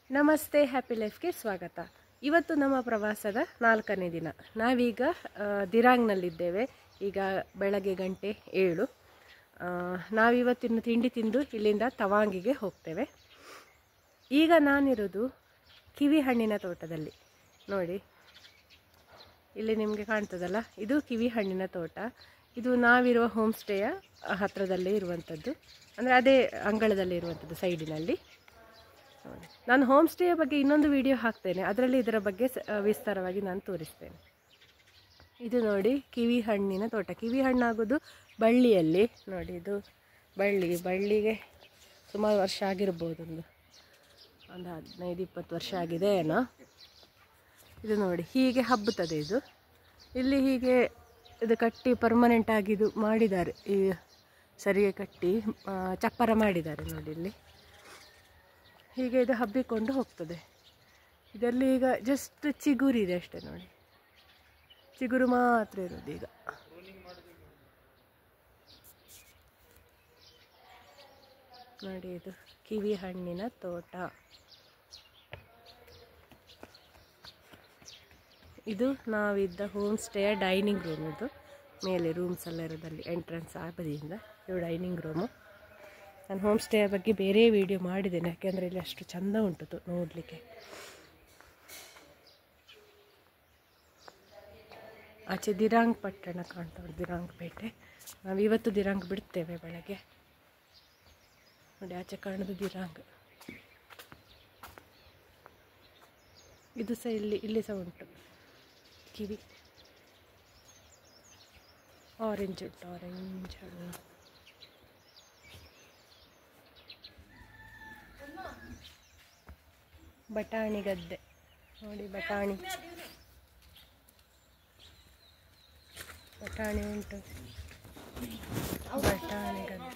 ನಮಸ್ತೆ, ಹ್ಯಾಪಿ ಲೈಫ್ಗೆ ಸ್ವಾಗತ. ಇವತ್ತು ನಮ್ಮ ಪ್ರವಾಸದ 4ನೇ ದಿನ. ನಾವೀಗ ದಿರಾಂಗ್ನಲ್ಲಿದ್ದೇವೆ. ಈಗ ಬೆಳಗ್ಗೆ 7 ನಾವಿವತ್ತಿನ ತಿಂಡಿ ತಿಂದು ಇಲ್ಲಿಂದ ತವಾಂಗಿಗೆ ಹೋಗ್ತೇವೆ. ಈಗ ನಾನಿರೋದು ಕಿವಿ ಹಣ್ಣಿನ ತೋಟದಲ್ಲಿ. ನೋಡಿ, ಇಲ್ಲಿ ನಿಮಗೆ ಕಾಣ್ತದಲ್ಲ, ಇದು ಕಿವಿ ಹಣ್ಣಿನ ತೋಟ. ಇದು ನಾವಿರುವ ಹೋಮ್ ಸ್ಟೇಯ ಹತ್ತಿರದಲ್ಲೇ ಇರುವಂಥದ್ದು, ಅಂದರೆ ಅದೇ ಅಂಗಳದಲ್ಲಿ ಇರುವಂಥದ್ದು, ಸೈಡಿನಲ್ಲಿ. ನಾನು ಹೋಮ್ ಸ್ಟೇಯ ಬಗ್ಗೆ ಇನ್ನೊಂದು ವಿಡಿಯೋ ಹಾಕ್ತೇನೆ, ಅದರಲ್ಲಿ ಇದರ ಬಗ್ಗೆ ವಿಸ್ತಾರವಾಗಿ ನಾನು ತೋರಿಸ್ತೇನೆ. ಇದು ನೋಡಿ ಕಿವಿ ಹಣ್ಣಿನ ತೋಟ. ಕಿವಿ ಹಣ್ಣಾಗೋದು ಬಳ್ಳಿಯಲ್ಲಿ. ನೋಡಿ, ಇದು ಬಳ್ಳಿಗೆ ಸುಮಾರು ವರ್ಷ ಆಗಿರ್ಬೋದು, ಒಂದು 15-20 ವರ್ಷ ಆಗಿದೆ ಏನೋ. ಇದು ನೋಡಿ ಹೀಗೆ ಹಬ್ಬುತ್ತದೆ. ಇಲ್ಲಿ ಹೀಗೆ ಇದು ಕಟ್ಟಿ ಪರ್ಮನೆಂಟ್ ಆಗಿದ್ದು ಮಾಡಿದ್ದಾರೆ, ಈ ಸರಿಗೆ ಕಟ್ಟಿ ಚಪ್ಪರ ಮಾಡಿದ್ದಾರೆ. ನೋಡಿ, ಇಲ್ಲಿ ಹೀಗೆ ಇದು ಹಬ್ಬಿಕೊಂಡು ಹೋಗ್ತದೆ. ಇದರಲ್ಲಿ ಈಗ ಜಸ್ಟ್ ಚಿಗುರಿದೆ ಅಷ್ಟೇ. ನೋಡಿ, ಚಿಗುರು ಮಾತ್ರ ಇರೋದು ಈಗ. ನೋಡಿ, ಇದು ಕಿವಿ ಹಣ್ಣಿನ ತೋಟ. ಇದು ನಾವಿದ್ದ ಹೋಮ್ ಸ್ಟೇಯ ಡೈನಿಂಗ್ ರೂಮ್. ಇದು ಮೇಲೆ ರೂಮ್ಸ್ ಎಲ್ಲ ಇರೋದಲ್ಲಿ ಎಂಟ್ರೆನ್ಸ್ ಆ ಬದಿಯಿಂದ ಇದು ಡೈನಿಂಗ್ ರೂಮು. ನಾನು ಹೋಮ್ ಸ್ಟೇಯ ಬಗ್ಗೆ ಬೇರೆ ವಿಡಿಯೋ ಮಾಡಿದ್ದೇನೆ, ಯಾಕೆಂದರೆ ಇಲ್ಲಿ ಅಷ್ಟು ಚೆಂದ ಉಂಟು ನೋಡಲಿಕ್ಕೆ. ಆಚೆ ದಿರಾಂಗ್ ಪಟ್ಟಣ ಕಾಣ್ತಾ ಉಂಟು, ದಿರಾಂಗ್ ಪೇಟೆ. ನಾವು ಇವತ್ತು ದಿರಾಂಗ್ ಬಿಡ್ತೇವೆ ಬೆಳಗ್ಗೆ. ನೋಡಿ, ಆಚೆ ಕಾಣೋದು ದಿರಾಂಗ್. ಇದು ಸಹ ಇಲ್ಲಿ ಸಹ ಉಂಟು ಕಿವಿ. ಆರೆಂಜ್ ಉಂಟು, ಆರೆಂಜ್ ಹಣ್ಣು. ಬಟಾಣಿ ಗದ್ದೆ ನೋಡಿ, ಬಟಾಣಿ ಉಂಟು, ಬಟಾಣಿ ಗದ್ದೆ.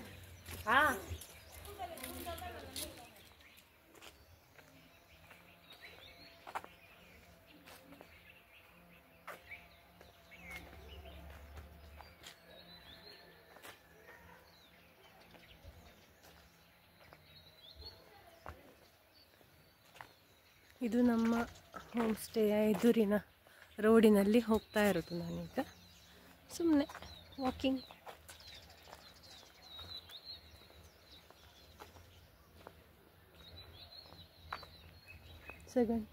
ಇದು ನಮ್ಮ ಹೋಮ್ ಸ್ಟೇಯ ಎದುರಿನ ರೋಡಿನಲ್ಲಿ ಹೋಗ್ತಾ ಇರೋದು ನಾನೀಗ. ಸುಮ್ಮನೆ ವಾಕಿಂಗ್. ಸೆಕೆಂಡ್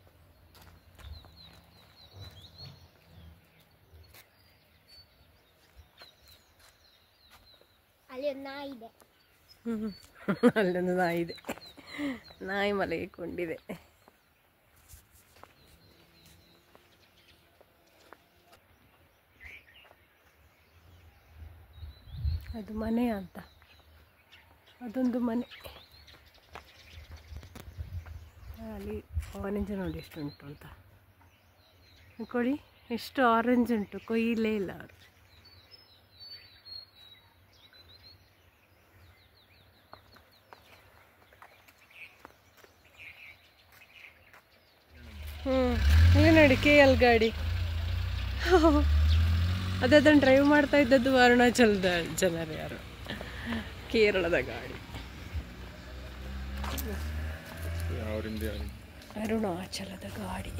ಅಲ್ಲೊಂದು ನಾಯಿ ಇದೆ. ಅಲ್ಲೊಂದು ನಾಯಿ ಇದೆ, ನಾಯಿ ಮಲಗಿಕೊಂಡಿದೆ. ಅದು ಮನೆ ಅಂತ, ಅದೊಂದು ಮನೆ. ಅಲ್ಲಿ ಆರೆಂಜ್ ನೋಡಿ ಎಷ್ಟು ಉಂಟು ಅಂತ. ಕೊಡಿ, ಎಷ್ಟು ಆರೆಂಜ್ ಉಂಟು, ಕೊಯ್ಯಲೇ ಇಲ್ಲ ಅವರು. ಇಲ್ಲಿ ನೋಡಿ KL ಗಾಡಿ. ಅದನ್ನು ಡ್ರೈವ್ ಮಾಡ್ತಾ ಇದ್ದದ್ದು ಅರುಣಾಚಲದ ಜನರು, ಯಾರು ಕೇರಳದ ಗಾಡಿ. ಅರುಣಾಚಲದ ಗಾಡಿ.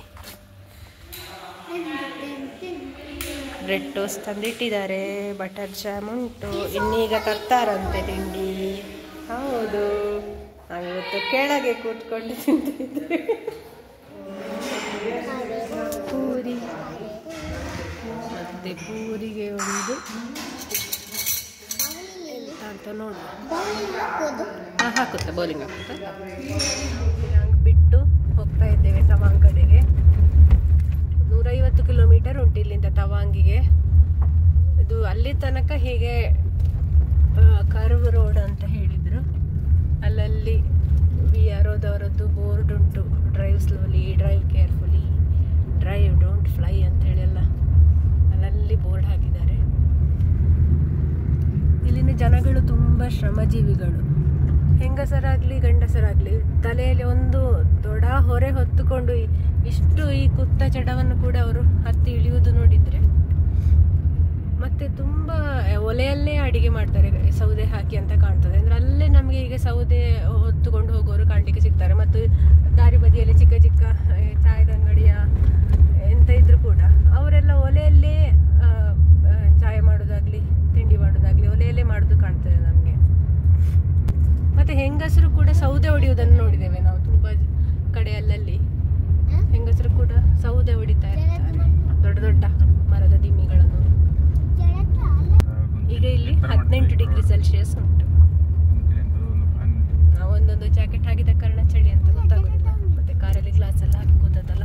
ಬ್ರೆಡ್ ಟೋಸ್ಟ್ ತಂದಿಟ್ಟಿದ್ದಾರೆ, ಬಟರ್ ಜಾಮ್ ಉಂಟು. ಇನ್ನೀಗ ತರ್ತಾರಂತೆ ತಿಂಡಿ. ಹೌದು, ನಾವಿವತ್ತು ಕೆಳಗೆ ಕೂತ್ಕೊಂಡು ತಿಂತಿದ್ದೆ. ಪೂರಿ ಮತ್ತೆ ಪೂರಿಗೆ ಒಂದು ಎಂತ ಅಂತ ನೋಡಿ ಹಾಕುತ್ತೆ, ಬೌಲಿಂಗ್ ಹಾಕುತ್ತೆ. ಬಿಟ್ಟು ಹೋಗ್ತಾ ಇದ್ದೇವೆ ತವಾಂಗ್ ಕಡೆಗೆ. 150 ಕಿಲೋಮೀಟರ್ ಉಂಟು ಇಲ್ಲಿಂದ ತವಾಂಗಿಗೆ. ಇದು ಅಲ್ಲಿ ತನಕ ಹೀಗೆ ಕರ್ವ್ ರೋಡ್ ಅಂತ ಹೇಳಿದರು. ಅಲ್ಲಲ್ಲಿ VROದವರದ್ದು ಬೋರ್ಡ್ ಉಂಟು, drive slowly, drive carefully, drive don't fly ಅಂತ ಹೇಳೆಲ್ಲ ಅಲ್ಲಲ್ಲಿ ಬೋರ್ಡ್ ಹಾಕಿದ್ದಾರೆ. ಇಲ್ಲಿನ ಜನಗಳು ತುಂಬ ಶ್ರಮಜೀವಿಗಳು. ಹೆಂಗಸರಾಗಲಿ ಗಂಡಸರಾಗಲಿ ತಲೆಯಲ್ಲಿ ಒಂದು ದೊಡ್ಡ ಹೊರೆ ಹೊತ್ತುಕೊಂಡು ಇಷ್ಟು ಈ ಕುತ್ತ ಚಡವನ್ನು ಕೂಡ ಅವರು ಹತ್ತಿ ಇಳಿಯುವುದು ನೋಡಿದರೆ. ಮತ್ತು ತುಂಬ ಒಲೆಯಲ್ಲೇ ಅಡಿಗೆ ಮಾಡ್ತಾರೆ, ಸೌದೆ ಹಾಕಿ ಅಂತ ಕಾಣ್ತದೆ. ಅಂದರೆ ಅಲ್ಲೇ ನಮಗೆ ಈಗ ಸೌದೆ ಹೊತ್ತುಕೊಂಡು ಹೋಗೋರು ಕಾಣಲಿಕ್ಕೆ ಸಿಗ್ತಾರೆ. ಮತ್ತು ದಾರಿ ಬದಿ ಬೀದಿಯಲ್ಲಿ ಚಿಕ್ಕ ಚಿಕ್ಕ ಚಾಯದ ಅಂಗಡಿಯ ಎಂತ ಇದ್ರೂ ಕೂಡ ಅವರೆಲ್ಲ ಒಲೆಯಲ್ಲೇ ಚಾಯ್ ಮಾಡೋದಾಗ್ಲಿ ತಿಂಡಿ ಮಾಡೋದಾಗ್ಲಿ ಒಲೆಯಲ್ಲೇ ಮಾಡೋದು ಕಾಣ್ತದೆ ನಮಗೆ. ಮತ್ತೆ ಹೆಂಗಸರು ಕೂಡ ಸೌದೆ ಹೊಡೆಯುವುದನ್ನು ನೋಡಿದ್ದೇವೆ ನಾವು ತುಂಬಾ ಕಡೆ. ಅಲ್ಲಲ್ಲಿ ಹೆಂಗಸರು ಕೂಡ ಸೌದೆ ಹೊಡಿತಾ ಇರ್ತಾರೆ, ದೊಡ್ಡ ದೊಡ್ಡ ಮರದ ದಿಮ್ಮಿಗಳನ್ನು. ಈಗ ಇಲ್ಲಿ 18 ಡಿಗ್ರಿ ಸೆಲ್ಸಿಯಸ್ ಉಂಟು. ನಾವು ಒಂದೊಂದು ಜಾಕೆಟ್ ಹಾಕಿದ ಕಾರಣ ಚಳಿ ಅಂತ ಗೊತ್ತಾಗೋದಿಲ್ಲ. ಮತ್ತೆ ಕಾರಲ್ಲಿ ಗ್ಲಾಸ್ ಎಲ್ಲ ಹಾಕಿ ಕೂತದಲ್ಲ.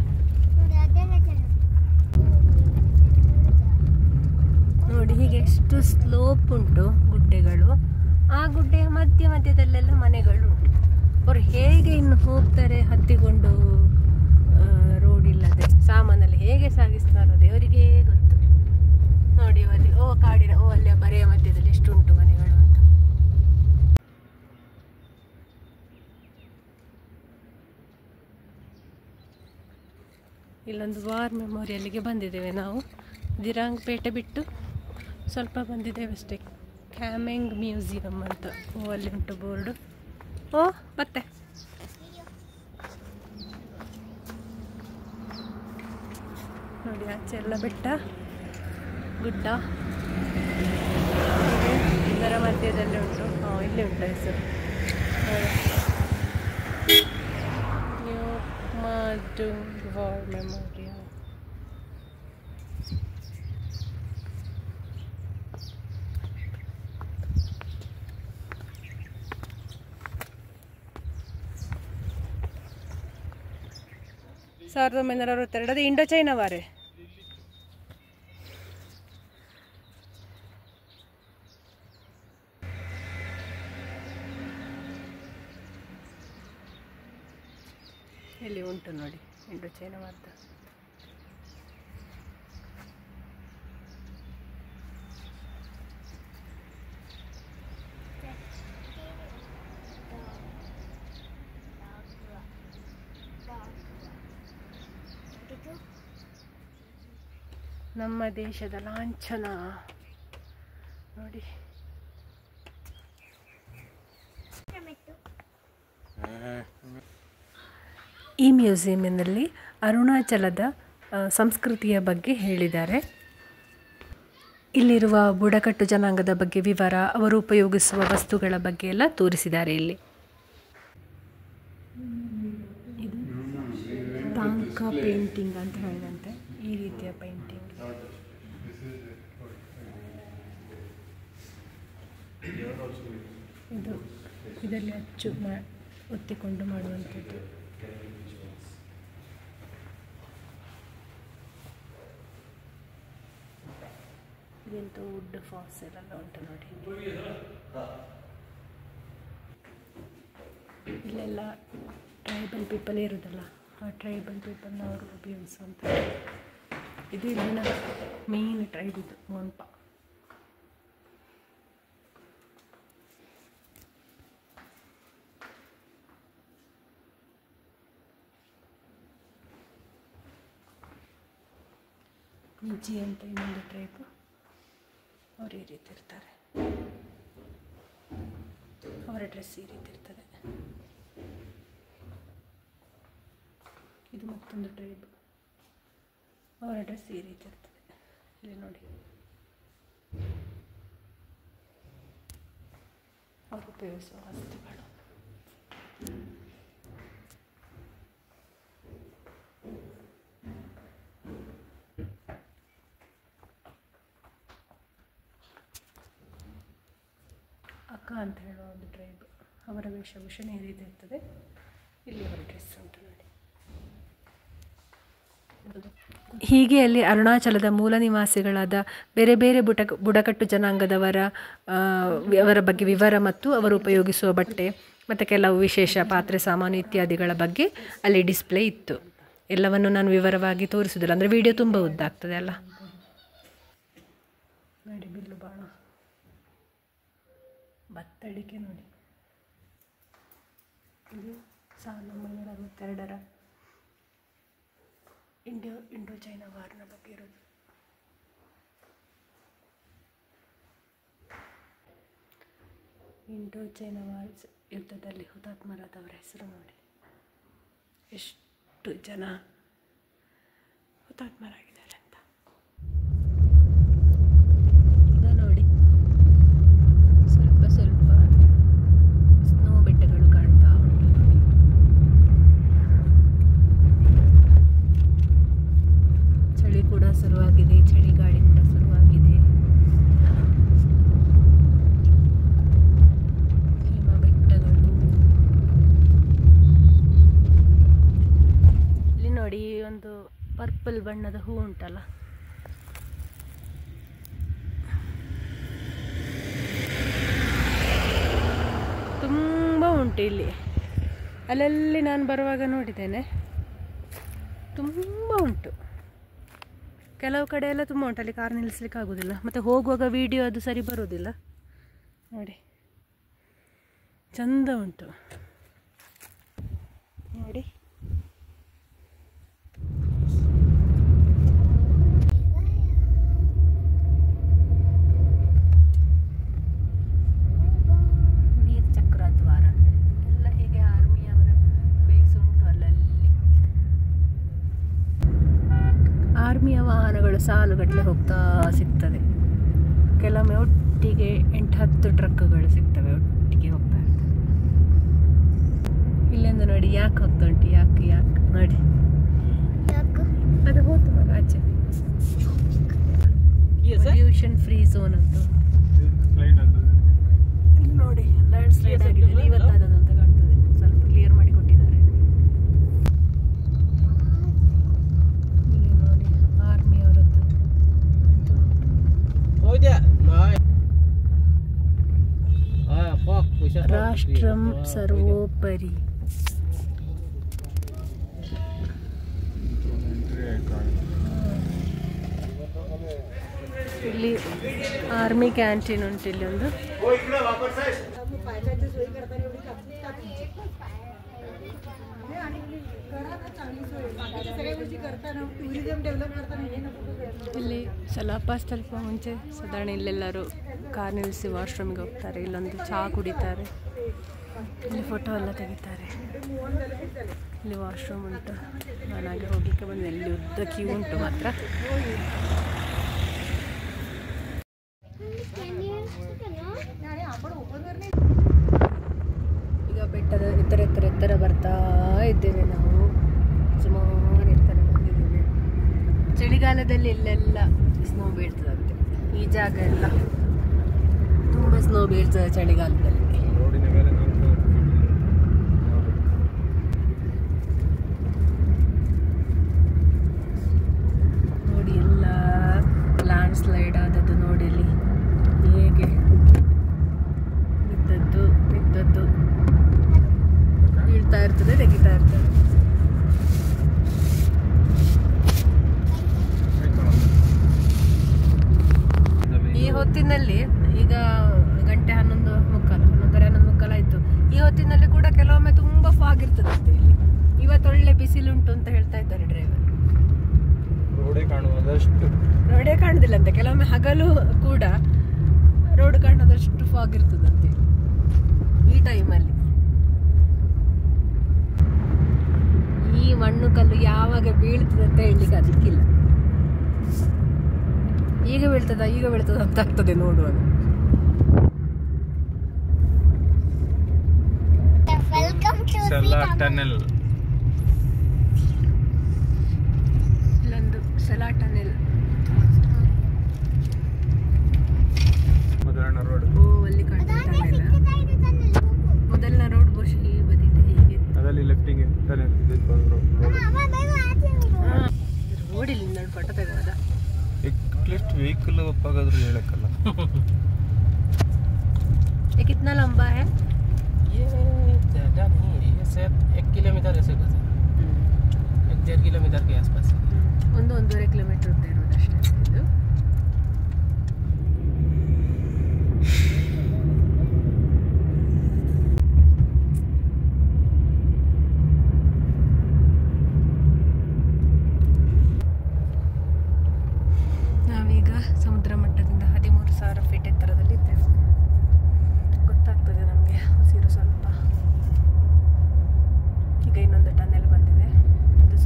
ನೋಡಿ ಹೀಗೆ ಎಷ್ಟು ಸ್ಲೋಪ್ ಉಂಟು ಗುಡ್ಡೆಗಳು. ಆ ಗುಡ್ಡೆಯ ಮಧ್ಯದಲ್ಲೆಲ್ಲ ಮನೆಗಳು ಉಂಟು. ಅವರು ಹೇಗೆ ಇನ್ನು ಹೋಗ್ತಾರೆ ಹತ್ತಿಕೊಂಡು, ರೋಡ್ ಇಲ್ಲದೆ ಸಾಮಾನಲ್ಲಿ ಹೇಗೆ ಸಾಗಿಸ್ತಾರೋ ದೇವರಿಗೆ ಗೊತ್ತು. ನೋಡಿ ಅಲ್ಲಿ ಕಾಡಿನ ಅಲ್ಲಿ ಬರೆಯ ಮಧ್ಯದಲ್ಲಿ ಎಷ್ಟುಂಟು ಮನೆಗಳು ಅಂತ. ಇಲ್ಲೊಂದು ವಾರ್ ಮೆಮೋರಿಯಲ್ಗೆ ಬಂದಿದ್ದೇವೆ ನಾವು. ದಿರಾಂಗ್ ಪೇಟೆ ಬಿಟ್ಟು ಸ್ವಲ್ಪ ಬಂದಿದ್ದೇವೆ ಅಷ್ಟೇ. ಕ್ಯಾಮೆಂಗ್ ಮ್ಯೂಸಿಯಂ ಅಂತ ಅಲ್ಲಿ ಉಂಟು ಬೋರ್ಡು. ಮತ್ತೆ ನೋಡಿ ಆಚೆ ಎಲ್ಲ ಬೆಟ್ಟ ಗುಡ್ಡ ಇದರ ಮಧ್ಯದಲ್ಲಿ ಉಂಟು. ಇಲ್ಲಿ ಉಂಟು ಹೆಸರು ನ್ಯೂ ಮಾರ್ಡೂಂಗ್ ವಾರ್ ಮೆಮೋರಿಯಲ್. ಸಾವಿರದ 1962 ಅದು ಇಂಡೋ ಚೈನಾ ವಾರೆ. ಇಲ್ಲಿ ಉಂಟು ನೋಡಿ ಇಂಡೋ ಚೈನಾ ವಾರ್ದ. ನಮ್ಮ ದೇಶದ ಲಾಂಛನ ನೋಡಿ. ಈ ಮ್ಯೂಸಿಯಂನಲ್ಲಿ ಅರುಣಾಚಲದ ಸಂಸ್ಕೃತಿಯ ಬಗ್ಗೆ ಹೇಳಿದ್ದಾರೆ. ಇಲ್ಲಿರುವ ಬುಡಕಟ್ಟು ಜನಾಂಗದ ಬಗ್ಗೆ ವಿವರ, ಅವರು ಉಪಯೋಗಿಸುವ ವಸ್ತುಗಳ ಬಗ್ಗೆ ಎಲ್ಲ ತೋರಿಸಿದ್ದಾರೆ ಇಲ್ಲಿ. ಇದು ತಾಂಕಾ ಪೇಂಟಿಂಗ್ ಅಂತ ಹೇಳಿದಂತೆ ಈ ರೀತಿಯ ಪೇಂಟಿಂಗ್. ಇದರಲ್ಲಿ ಅಚ್ಚು ಒತ್ತಿಕೊಂಡು ಮಾಡುವಂಥದ್ದು. ಇದೆಂತ ವುಡ್ ಫಾಸಲ್ ಎಲ್ಲ ಉಂಟು ನೋಡಿ. ಇಲ್ಲೆಲ್ಲ ಟ್ರೈಬಲ್ ಪೀಪಲ್ ಇರೋದಲ್ಲ, ಆ ಟ್ರೈಬಲ್ ಪೀಪಲ್ನವರು ಉಪಯೋಗಿಸುವಂಥ ಇದು ಇಲ್ಲಿನ ಮೇನ್ ಟ್ರೈಬ್. ಇದು ಮೊನ್ಪ. ಮಿಜಿ ಅಂತ ಇನ್ನೊಂದು ಟ್ರೈಬ್, ಅವರು ಈ ರೀತಿ ಇರ್ತಾರೆ. ಅವರ ಡ್ರೆಸ್ ಈ ರೀತಿ ಇರ್ತದೆ. ಇದು ಮತ್ತೊಂದು ಟ್ರೈಬ್, ಅವರ ಡ್ರೆಸ್ ಈ ರೀತಿ ಇರ್ತದೆ. ಇಲ್ಲಿ ನೋಡಿ ಅವರು ಉಪಯೋಗಿಸುವ ವಸ್ತುಗಳು. ಅಕ್ಕ ಅಂತ ಹೇಳುವ ಒಂದು ಟ್ರೈಬ್, ಅವರ ವೇಷಭೂಷಣ ಈ ರೀತಿ ಇರ್ತದೆ. ಇಲ್ಲಿ ಅವರ ಡ್ರೆಸ್ ಉಂಟು ನೋಡಿ. ಹೀಗೆ ಅಲ್ಲಿ ಅರುಣಾಚಲದ ಮೂಲ ನಿವಾಸಿಗಳಾದ ಬೇರೆ ಬೇರೆ ಬುಡಕಟ್ಟು ಜನಾಂಗದವರ ಅವರ ಬಗ್ಗೆ ವಿವರ ಮತ್ತು ಅವರು ಉಪಯೋಗಿಸುವ ಬಟ್ಟೆ ಮತ್ತು ಕೆಲವು ವಿಶೇಷ ಪಾತ್ರೆ ಸಾಮಾನು ಇತ್ಯಾದಿಗಳ ಬಗ್ಗೆ ಅಲ್ಲಿ ಡಿಸ್ಪ್ಲೇ ಇತ್ತು. ಎಲ್ಲವನ್ನು ನಾನು ವಿವರವಾಗಿ ತೋರಿಸೋದಿಲ್ಲ, ಅಂದರೆ ವಿಡಿಯೋ ತುಂಬ ಉದ್ದಾಗ್ತದೆ ಅಲ್ಲ. ನೋಡಿ ಬಿಲ್ಲು ಬಾಣ, ಬತ್ತಳಿಕೆ ನೋಡಿ. ಇದು 1962ರ ಇಂಡೋ ಚೈನಾ ವಾರ್ನ ಬಗ್ಗೆ ಇರೋದು. ಇಂಡೋ ಚೈನಾ ವಾರ್ ಯುದ್ಧದಲ್ಲಿ ಹುತಾತ್ಮರಾದವರ ಹೆಸರು ನೋಡಿ. ಎಷ್ಟು ಎಷ್ಟು ಜನ ಹುತಾತ್ಮರಾಗಿದ್ದಾರೆ ಅಂತ. ಈಗ ನೋಡಿ ಸ್ವಲ್ಪ ಸ್ವಲ್ಪ ಸ್ನೋ ಬೆಟ್ಟಗಳು ಕಾಣ್ತಾ ಉಂಟು ನೋಡಿ. ಚಳಿ ಕೂಡ ಶುರುವಾಗಿದೆ, ಚಳಿಗಾಳಿ ಕೂಡ ಶುರುವಾಗಿದೆ. ಹಿಮ ಬೆಟ್ಟಗಳು ಇಲ್ಲಿ ನೋಡಿ, ಒಂದು ಪರ್ಪಲ್ ಬಣ್ಣದ ಹೂ ಉಂಟಲ್ಲ, ತುಂಬ ಉಂಟು ಇಲ್ಲಿ. ಅಲ್ಲಲ್ಲಿ ನಾನು ಬರುವಾಗ ನೋಡಿದ್ದೇನೆ, ತುಂಬ ಉಂಟು. ಕೆಲವು ಕಡೆ ಎಲ್ಲ ತುಂಬ ಉಂಟು, ಅಲ್ಲಿ ಕಾರ್ ನಿಲ್ಲಿಸ್ಲಿಕ್ಕೆ ಆಗೋದಿಲ್ಲ, ಮತ್ತು ಹೋಗುವಾಗ ವಿಡಿಯೋ ಅದು ಸರಿ ಬರೋದಿಲ್ಲ. ನೋಡಿ ಚಂದ ಉಂಟು ನೋಡಿ. ನೀರು ಚಕ್ರದ್ವಾರ ಎಲ್ಲ ಹೀಗೆ ಆರ್ಮಿಯವರ ಬೇಸ್ ಉಂಟು ಅಲ್ಲಲ್ಲಿ. ಆರ್ಮಿಯ ವಾಹನಗಳು ಸಾಲುಗಟ್ಟಲೆ ಹೋಗ್ತಾ ಸಿಗ್ತದೆ. ಕೆಲವೊಮ್ಮೆ ಒಟ್ಟಿಗೆ 8-10 ಟ್ರಕ್ಗಳು ಸಿಗ್ತವೆ, ಒಟ್ಟಿಗೆ ಹೋಗ್ತಾ ಇರ್ತವೆ. ಇಲ್ಲಿಂದ ನೋಡಿ ಯಾಕೆ ಹೋಗ್ತಾ ಉಂಟು, ಯಾಕೆ ನೋಡಿ, ಅದು ಹೋಯ್ತು ಮಗ ಆಚೆ. ಪೊಲ್ಯೂಷನ್ ಫ್ರೀ ಝೋನ್ ಅಂತ ಇಲ್ಲಿ ನೋಡಿ, ಲ್ಯಾಂಡ್ ಸ್ಲೈಡ್ ಆಗಿದೆ, ಇವತ್ತಾದದ್ದು ಅಂತ ಕಾಣ್ತದೆ. ಸ್ವಲ್ಪ ಕ್ಲಿಯರ್ ಮಾಡಿ ಕೊಟ್ಟಿದ್ದಾರೆ. ಇಲ್ಲಿ ನೋಡಿ ಆರ್ಮಿಯವರದ್ದು ರಾಷ್ಟ್ರಂ ಸರ್ವೋಪರಿ. ಇಲ್ಲಿ ಆರ್ಮಿ ಕ್ಯಾಂಟೀನ್ ಉಂಟು. ಇಲ್ಲಿ ಒಂದು ಇಲ್ಲಿ ಸಲಾಪಾಸ್ ತಲುಪುವ ಮುಂಚೆ ಸಾಧಾರಣ ಇಲ್ಲೆಲ್ಲರೂ ಕಾರ್ ನಿಲ್ಲಿಸಿ ವಾಶ್ರೂಮಿಗೆ ಹೋಗ್ತಾರೆ. ಇಲ್ಲೊಂದು ಚಹಾ ಕುಡಿತಾರೆ, ಇಲ್ಲಿ ಫೋಟೋ ಎಲ್ಲ ತೆಗಿತಾರೆ. ಇಲ್ಲಿ ವಾಶ್ರೂಮ್ ಉಂಟು. ನಾನಾಗೆ ಹೋಗಲಿಕ್ಕೆ ಬಂದೆ, ಇಲ್ಲಿ ಉದ್ದ ಕ್ಯೂ ಉಂಟು ಮಾತ್ರ. ಈಗ ಬೆಟ್ಟದ ಎತ್ತರ ಬರ್ತಾ ಇದ್ದೇವೆ ನಾವು. ಸುಮಾರು ಎತ್ತರ ಬಂದಿದ್ದೇವೆ. ಚಳಿಗಾಲದಲ್ಲಿ ಇಲ್ಲೆಲ್ಲ ಸ್ನೋ ಬೀಳ್ತದಂತೆ. ಈ ಜಾಗ ಎಲ್ಲ ತುಂಬ ಸ್ನೋ ಬೀಳ್ತದೆ ಚಳಿಗಾಲದಲ್ಲಿ. ನೋಡಿ ಎಲ್ಲ ಲ್ಯಾಂಡ್ ಸ್ಲೈಡ್ ಆದದ್ದು ನೋಡಿ. ಇಲ್ಲಿ ಹೇಗೆ ಬಿದ್ದದ್ದು ಬೀಳ್ತಾ ಇರ್ತದೆ, ತೆಗಿತಾ ಇರ್ತದೆ. ಈ ಹೊತ್ತಿನಲ್ಲಿ ಈಗ ಗಂಟೆ 11:15 ಆಯ್ತು. ಈ ಹೊತ್ತಿನಲ್ಲಿ ಕೂಡ ಕೆಲವೊಮ್ಮೆ ತುಂಬಾ ಫಾಗ್ ಇರ್ತದಂತೆ ಇಲ್ಲಿ. ಇವತ್ತು ಒಳ್ಳೆ ಬಿಸಿಲುಂಟು ಅಂತ ಹೇಳ್ತಾ ಇದ್ದಾರೆ ಡ್ರೈವರ್. ರೋಡೇ ಕಾಣುದಿಲ್ಲ ಅಂತೆ. ಕೆಲವೊಮ್ಮೆ ಹಗಲು ಕೂಡ ರೋಡ್ ಕಾಣೋದಷ್ಟು ಫಾಗ್ ಇರ್ತದಂತೆ ಈ ಟೈಮಲ್ಲಿ. ಈ ಮಣ್ಣು ಕಲ್ಲು ಯಾವಾಗ ಬೀಳ್ತದೆ ಅಂತ ಹೇಳಲಿಕ್ಕೆ ಅದಕ್ಕಿಲ್ಲ. ಈಗ ಬೀಳ್ತದ ಅಂತ ಆಗ್ತದೆ ನೋಡುವಾಗ. ಇಲ್ಲೊಂದು ಸಲಾ ಟನೆಲ್. ಅಲ್ಲಿ ಕಾಣ್ತದೆ ಮೊದಲನ ರೋಡ್ ಬಹುಶಃ ಈ ಬದಿದೆ. ಹೀಗೆ ರೋಡ್ ಇಲ್ಲಿ ನೋಡಿ ಫೋಟೋ ತೆಗೋದ. व्हीकल ಹೋಗಾದ್ರೂ ಹೇಳಕ್ಕಲ್ಲ. ये कितना लंबा है? ये ज़्यादा नहीं है, ये शायद 1 किलोमीटर ऐसे कुछ है, 1.5 किलोमीटर के आसपास. 1-1.5 ಕಿಲೋಮೀಟರ್ ಉದ್ದ ಇರೋದು ಅಷ್ಟೇ ಇದು. ನಾವೀಗ ಸಮುದ್ರ ಮಟ್ಟದಿಂದ 13,000 ಫೀಟ್ ಎತ್ತರದಲ್ಲಿ ಇದ್ದೇವೆ. ಗೊತ್ತಾಗ್ತದೆ ನಮಗೆ ಉಸಿರು ಸ್ವಲ್ಪ. ಈಗ ಇನ್ನೊಂದು ಟನೆಲ್ ಬಂದಿದೆ, ಇದು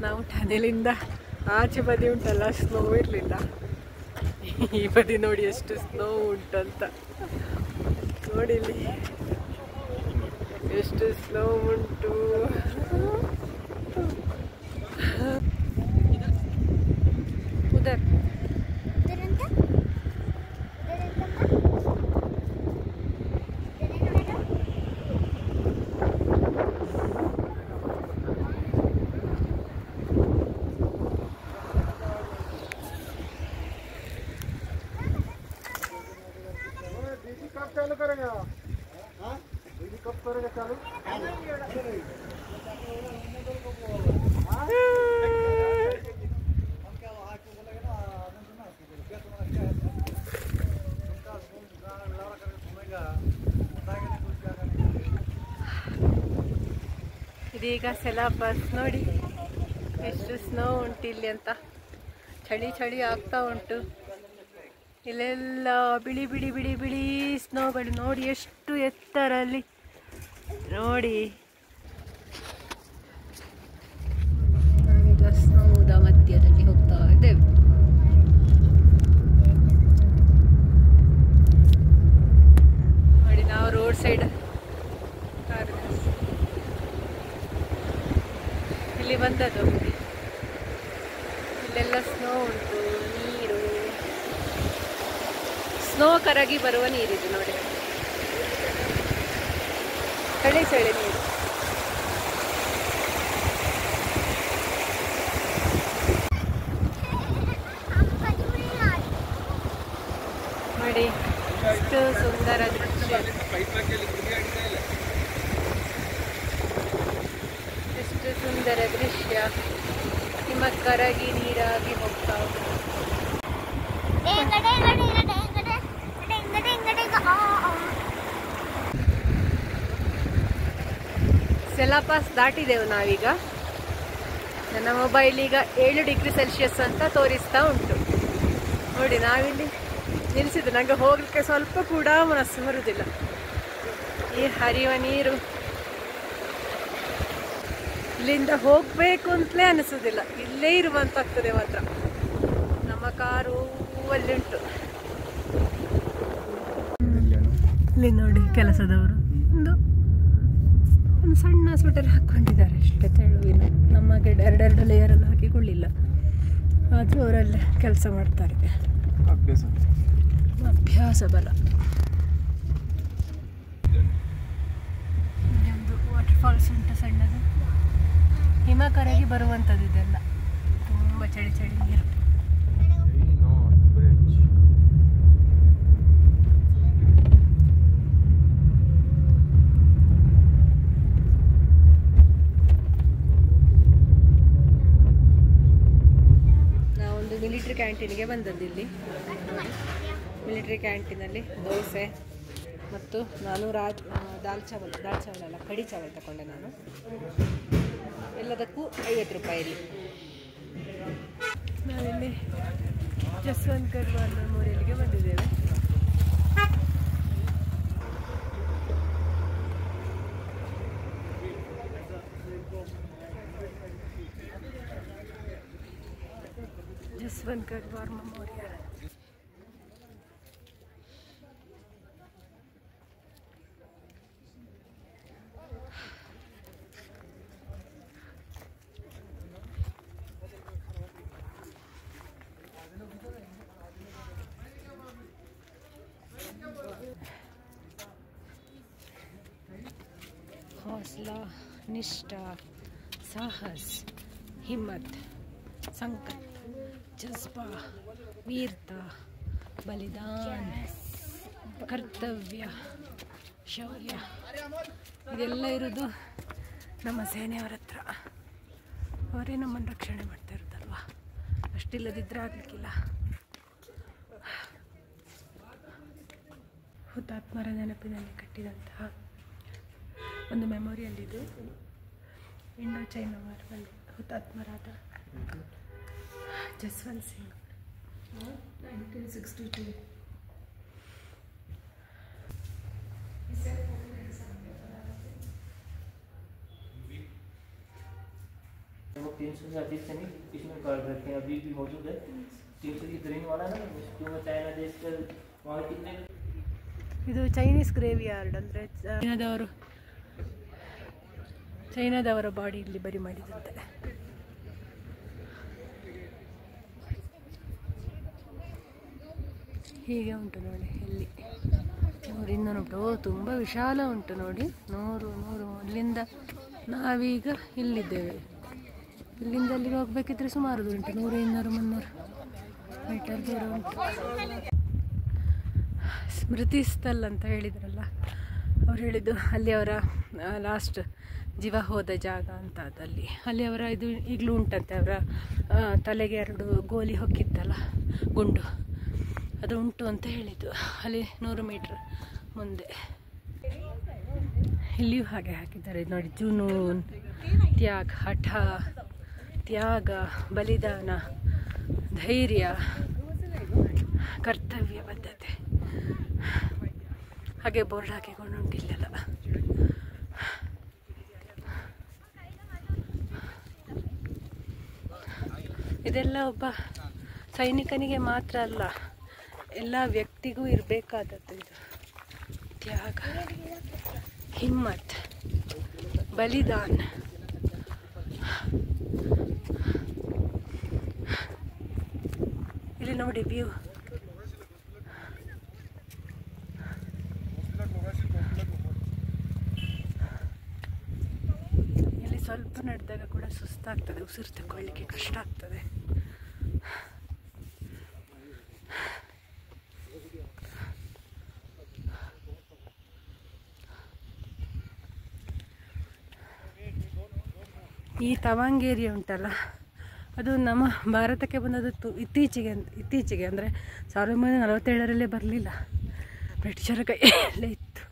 ನಾವು ಟನೆಲಿಂದ ಆಚೆ ಬದಿ ಉಂಟಲ್ಲ ಸ್ನೋ ಇರಲಿಲ್ಲ, ಈ ಬದಿ ನೋಡಿ ಎಷ್ಟು ಸ್ನೋ ಉಂಟಂತ. ನೋಡಿಲ್ಲಿ ಎಷ್ಟು ಸ್ನೋ ಉಂಟು. ಉದರ್ ಇದೀಗ ಸೆಲಾಪಸ್ ನೋಡಿ ಎಷ್ಟು ಸ್ನೋ ಉಂಟು ಇಲ್ಲಿ ಅಂತ. ಚಳಿ ಚಳಿ ಆಗ್ತಾ ಉಂಟು. ಇಲ್ಲೆಲ್ಲ ಬಿಳಿ ಬಿಳಿ ಬಿಳಿ ಬಿಳಿ ಸ್ನೋಗಳು ನೋಡಿ ಎಷ್ಟು ಎತ್ತರಲ್ಲಿ ನೋಡಿ. ನಾವೀಗ ಸ್ನೋದ ಮಧ್ಯದಲ್ಲಿ ಹೋಗ್ತಾ ಇದ್ದೇವೆ. ನೋಡಿ ನಾವು ರೋಡ್ ಸೈಡ್ ಇಲ್ಲಿ ಬಂದದ್ದು. ಇಲ್ಲೆಲ್ಲ ಸ್ನೋ ಉಂಟು, ನೀರು ಸ್ನೋ ಕರಗಿ ಬರುವ ನೀರಿದೆ ನೋಡಿ, ಚಳಿ ಚಳಿ ನೀರು. ನೋಡಿ ಎಷ್ಟು ಸುಂದರ ದೃಶ್ಯ, ಎಷ್ಟು ಸುಂದರ ದೃಶ್ಯ. ನಿಮ್ಮ ಕರಗಿ ನೀರಾಗಿ ಹೋಗ್ತಾ ಉಂಟು. ಸೆಲಾಪಾಸ್ ದಾಟಿದೆವು ನಾವೀಗ. ನನ್ನ ಮೊಬೈಲ್ ಈಗ 7 ಡಿಗ್ರಿ ಸೆಲ್ಸಿಯಸ್ ಅಂತ ತೋರಿಸ್ತಾ ಉಂಟು. ನೋಡಿ ನಾವಿಲ್ಲಿ ನಿಲ್ಲಿಸಿದ್ದು, ನನಗೆ ಹೋಗಲಿಕ್ಕೆ ಸ್ವಲ್ಪ ಕೂಡ ಮನಸ್ಸು ಬರುವುದಿಲ್ಲ. ಈ ಹರಿಯುವ ನೀರು ಇಲ್ಲಿಂದ ಹೋಗಬೇಕು ಅಂತಲೇ ಅನಿಸೋದಿಲ್ಲ, ಇಲ್ಲೇ ಇರುವಂತಾಗ್ತದೆ ಮಾತ್ರ. ನಮ್ಮ ಕಾರು ಅಲ್ಲಿ ಉಂಟು. ಇಲ್ಲಿ ನೋಡಿ ಕೆಲಸದವರು ಒಂದು ಸಣ್ಣ ಸ್ವೆಟರ್ ಹಾಕ್ಕೊಂಡಿದ್ದಾರೆ ಅಷ್ಟೇ, ತೆಳುವಿನ. ನಮಗೆ ಎರಡೆರಡು ಲೇಯರೆಲ್ಲ ಹಾಕಿಕೊಳ್ಳಿಲ್ಲ, ಆದರೂ ಅವರಲ್ಲೇ ಕೆಲಸ ಮಾಡ್ತಾರೆ. ಅಭ್ಯಾಸ ಬಲ. ಒಂದು ವಾಟರ್ ಫಾಲ್ಸ್ ಉಂಟು ಸಣ್ಣದು, ಹಿಮ ಕರಗಿ ಬರುವಂಥದ್ದು ಇದೆಲ್ಲ. ತುಂಬ ಚಳಿ ಚಳಿ ನೀರು. ನಾವೊಂದು ಮಿಲಿಟ್ರಿ ಕ್ಯಾಂಟೀನ್ಗೆ ಬಂದದ್ದು ಇಲ್ಲಿ. ಮಿಲಿಟ್ರಿ ಕ್ಯಾಂಟೀನಲ್ಲಿ ದೋಸೆ ಮತ್ತು ನಾನು ದಾಲ್ ಚಾವಲ್ ಅಲ್ಲ, ಕಡಿ ಚಾವಲ್ ತಗೊಂಡೆ ನಾನು. ಎಲ್ಲದಕ್ಕೂ 50 ರೂಪಾಯಿ. ಇಲ್ಲಿ ನಾವಿಲ್ಲಿ ಜಸ್ವಂತ್ ವಾರ್ ಮೆಮೋರಿಯಲ್ಗೆ ಬಂದಿದ್ದೇವೆ. Jaswant war memorial. हौसला, निष्ठा, साहस, हिम्मत, संकल्प, जज्बा, वीरता, बलिदान, ಕರ್ತವ್ಯ, ಶೌರ್ಯ ಇದೆಲ್ಲ ಇರೋದು ನಮ್ಮ ಸೇನೆಯವರ ಹತ್ರ. ಅವರೇ ನಮ್ಮನ್ನು ರಕ್ಷಣೆ ಮಾಡ್ತಾ ಇರೋದಲ್ವಾ. ಅಷ್ಟಿಲ್ಲದಿದ್ದರೆ ಆಗಲಿಕ್ಕಿಲ್ಲ. ಹುತಾತ್ಮರ ನೆನಪಿನಲ್ಲಿ ಕಟ್ಟಿದಂತಹ ಒಂದು ಮೆಮೋರಿಯಲ್ ಇದು. ಇಂಡೋ ಚೈನಾ ವಾರ್ನಲ್ಲಿ ಹುತಾತ್ಮರಾದ ಜಸ್ವಂತ್ ಸಿಂಗ್ 1962. वो 300 से अधिक से नहीं इसमें कर सकते हैं, अभी भी मौजूद है 300 की ग्रीन वाला ना, जो मैं चाइना देश का वहाँ कितने ಇದು ಚೈನೀಸ್ ಗ್ರೇವ್ ಯಾರ್ಡ್ ಅಂದರೆ ಚೈನಾದವರ ಬಾಡಿ ಇಲ್ಲಿ ಬರಿ ಮಾಡಿದಂತೆ. ಹೀಗೆ ಉಂಟು ನೋಡಿ ಇಲ್ಲಿ 100 200 ಉಂಟು. ತುಂಬ ವಿಶಾಲ ಉಂಟು ನೋಡಿ. 100 ಅಲ್ಲಿಂದ ನಾವೀಗ ಇಲ್ಲಿದ್ದೇವೆ. ಇಲ್ಲಿಂದ ಅಲ್ಲಿಗೆ ಹೋಗ್ಬೇಕಿದ್ರೆ ಸುಮಾರು ದೂರ ಉಂಟು, 100 200 300 ಮೀಟರ್ ದೂರ ಉಂಟು. ಸ್ಮೃತಿ ಸ್ಥಲ್ ಅಂತ ಹೇಳಿದ್ರಲ್ಲ, ಅವ್ರು ಹೇಳಿದ್ದು ಅಲ್ಲಿ ಅವರ ಲಾಸ್ಟ್ ಜೀವ ಹೋದ ಜಾಗ ಅಂತ. ಅಲ್ಲಿ ಅವರ ಇದು ಈಗಲೂ ಉಂಟಂತೆ. ಅವರ ತಲೆಗೆ 2 ಗೋಲಿ ಹೊಕ್ಕಿತ್ತಲ್ಲ ಗುಂಡು, ಅದು ಉಂಟು ಅಂತ ಹೇಳಿದ್ದು ಅಲ್ಲಿ 100 ಮೀಟ್ರ್ ಮುಂದೆ. ಇಲ್ಲಿಯೂ ಹಾಗೆ ಹಾಕಿದ್ದಾರೆ ನೋಡಿ. ಜುನೂನ್, ತ್ಯಾಗ್, ಹಠ, ತ್ಯಾಗ, ಬಲಿದಾನ, ಧೈರ್ಯ, ಕರ್ತವ್ಯ ಬದ್ಧತೆ, ಹಾಗೆ ಬೋರ್ಡ್ ಹಾಕಿಕೊಂಡು ಉಂಟಿಲ್ಲೆಲ್ಲ. ಇದೆಲ್ಲ ಒಬ್ಬ ಸೈನಿಕನಿಗೆ ಮಾತ್ರ ಅಲ್ಲ, ಎಲ್ಲ ವ್ಯಕ್ತಿಗೂ ಇರಬೇಕಾದದ್ದು ಇದು. ತ್ಯಾಗ, ಹಿಮ್ಮತ್, ಬಲಿದಾನ. ಇಲ್ಲಿ ನೋಡಿ ವ್ಯೂ. ಇಲ್ಲಿ ಸ್ವಲ್ಪ ನಡೆದಾಗ ಕೂಡ ಸುಸ್ತಾಗ್ತದೆ, ಉಸಿರು ತಗೊಳ್ಳಿಕ್ಕೆ ಕಷ್ಟ ಆಗ್ತದೆ. ಈ ತವಾಂಗ್ ಏರಿಯಾ ಉಂಟಲ್ಲ, ಅದು ನಮ್ಮ ಭಾರತಕ್ಕೆ ಬಂದದ್ದು ಇತ್ತೀಚೆಗೆ ಅಂದರೆ 1947 ಬರಲಿಲ್ಲ, ಬ್ರಿಟಿಷರ ಕೈಯಲ್ಲೇ ಇತ್ತು.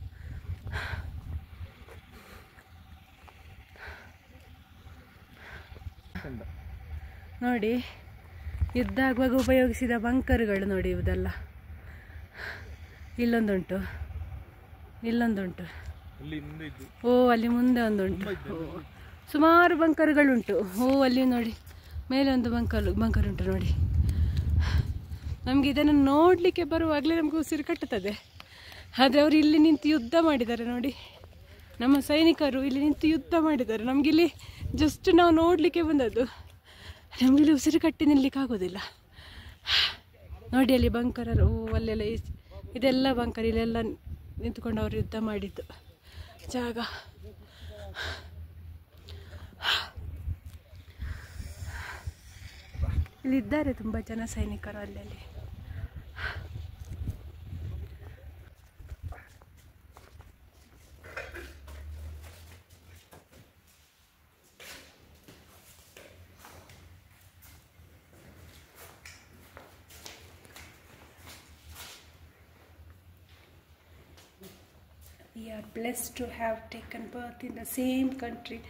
ನೋಡಿ, ಯುದ್ಧ ಆಗುವಾಗ ಉಪಯೋಗಿಸಿದ ಬಂಕರ್ಗಳು ನೋಡಿ ಇವುದೆಲ್ಲ. ಇಲ್ಲೊಂದುಂಟು, ಓ ಅಲ್ಲಿ ಮುಂದೆ ಒಂದುಂಟು. ಸುಮಾರು ಬಂಕರ್ಗಳುಂಟು. ಅಲ್ಲಿ ನೋಡಿ ಮೇಲೆ ಒಂದು ಬಂಕರ್ ಉಂಟು ನೋಡಿ. ನಮಗೆ ಇದನ್ನು ನೋಡಲಿಕ್ಕೆ ಬರುವಾಗಲೇ ನಮಗೆ ಉಸಿರು ಕಟ್ಟುತ್ತದೆ. ಆದರೆ ಅವರು ಇಲ್ಲಿ ನಿಂತು ಯುದ್ಧ ಮಾಡಿದ್ದಾರೆ ನೋಡಿ. ನಮ್ಮ ಸೈನಿಕರು ಇಲ್ಲಿ ನಿಂತು ಯುದ್ಧ ಮಾಡಿದ್ದಾರೆ. ನಮಗಿಲ್ಲಿ ಜಸ್ಟ್ ನಾವು ನೋಡಲಿಕ್ಕೆ ಬಂದದ್ದು, ನಮಗಿಲ್ಲಿ ಉಸಿರು ಕಟ್ಟಿ ನಿಲ್ಲಕ್ಕಾಗೋದಿಲ್ಲ ನೋಡಿ. ಅಲ್ಲಿ ಬಂಕರರು ಅಲ್ಲೆಲ್ಲ ಇದೆಲ್ಲ ಬಂಕರ್, ಇಲ್ಲೆಲ್ಲ ನಿಂತ್ಕೊಂಡು ಅವರು ಯುದ್ಧ ಮಾಡಿದ್ದು ಜಾಗ. ಇಲ್ಲಿದ್ದಾರೆ ತುಂಬ ಜನ ಸೈನಿಕರು ಅಲ್ಲಲ್ಲಿ. We are blessed to have taken birth in the same country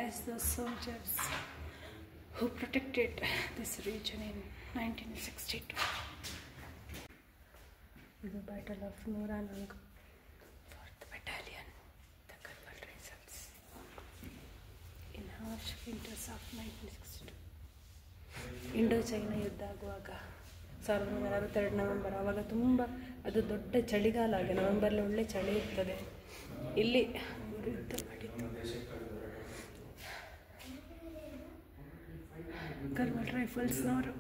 as the soldiers who protected this region in 1962. The Battle of Noranang, 4th Battalion, the Karwal Results, in harsh winters of 1962. Indo-China ಯುದ್ಧ ಆಗುವಾಗ 1962 November, ಆವಾಗ ತುಂಬ ಅದು ದೊಡ್ಡ ಚಳಿಗಾಲ. ಆಗ ನವೆಂಬರ್ಲಿ ಒಳ್ಳೆ ಚಳಿ ಇರ್ತದೆ. ಇಲ್ಲಿ ಯುದ್ಧ ಮಾಡಿದ್ದು ಕರ್ವಾಲ್ ರೈಫಲ್ಸ್ನವರು.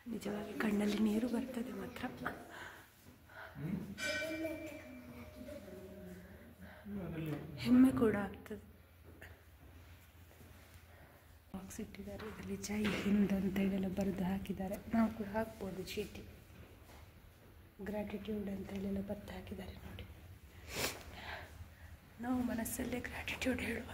ನಿಜವಾಗಿ ಕಣ್ಣಲ್ಲಿ ನೀರು ಬರ್ತದೆ ಮಾತ್ರ. ಹೆಮ್ಮೆ ಕೂಡ ಆಗ್ತದೆ. ಬಾಕ್ಸ್ ಇಟ್ಟಿದ್ದಾರೆ, ಇದರಲ್ಲಿ ಜೈ ಹಿಂದ್ ಅಂತ ಹೇಳೆಲ್ಲ ಬರೆದು ಹಾಕಿದ್ದಾರೆ. ನಾವು ಕೂಡ ಹಾಕ್ಬೋದು ಚೀಟಿ. ಗ್ರ್ಯಾಟಿಟ್ಯೂಡ್ ಅಂತ ಹೇಳೆಲ್ಲ ಬರೆದು ಹಾಕಿದ್ದಾರೆ ನೋಡಿ. ನಾವು ಮನಸ್ಸಲ್ಲೇ ಗ್ರ್ಯಾಟಿಟ್ಯೂಡ್ ಹೇಳುವ.